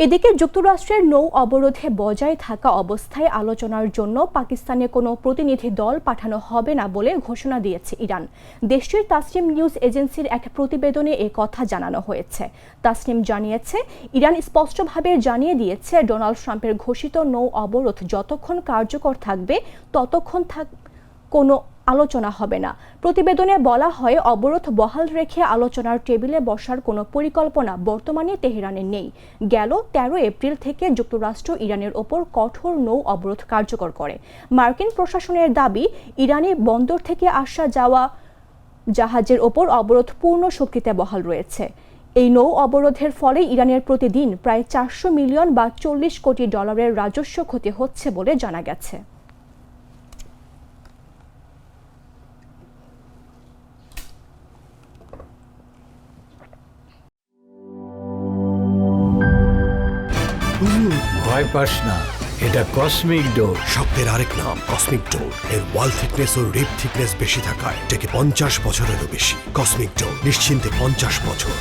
এদিকে যুক্তরাষ্ট্রের নৌ অবরোধে বজায় থাকা অবস্থায় আলোচনার জন্য পাকিস্তানে কোনো প্রতিনিধি দল পাঠানো হবে না বলে ঘোষণা দিয়েছে ইরান। দেশটির তাসনিম নিউজ এজেন্সির এক প্রতিবেদনে এ কথা জানানো হয়েছে। তাসনিম জানিয়েছে, ইরান স্পষ্টভাবে জানিয়ে দিয়েছে ডোনাল্ড ট্রাম্পের ঘোষিত নৌ অবরোধ যতক্ষণ কার্যকর থাকবে ততক্ষণ কোনো আলোচনা হবে না। প্রতিবেদনে বলা হয়, অবরোধ বহাল রেখে আলোচনার টেবিলে বসার কোনো পরিকল্পনা বর্তমানে তেহরানে নেই। গেল 13 এপ্রিল থেকে যুক্তরাষ্ট্র ইরানের ওপর কঠোর নৌ অবরোধ কার্যকর করে। মার্কিন প্রশাসনের দাবি, ইরানি বন্দর থেকে আসা যাওয়া জাহাজের ওপর অবরোধ পূর্ণ শক্তিতে বহাল রয়েছে। এই নৌ অবরোধের ফলে ইরানের প্রতিদিন প্রায় 400 মিলিয়ন বা $40 কোটি রাজস্ব ক্ষতি হচ্ছে বলে জানা গেছে। ভয় পাস না, এটা কসমিক ডোর। শব্দের আরেক নাম কসমিক ডোর। এর ওয়াল থিকনেস ও রিপ থিকনেস বেশি থাকায় এটাকে 50 বছরেরও বেশি। কসমিক ডোর, নিশ্চিন্তে 50 বছর।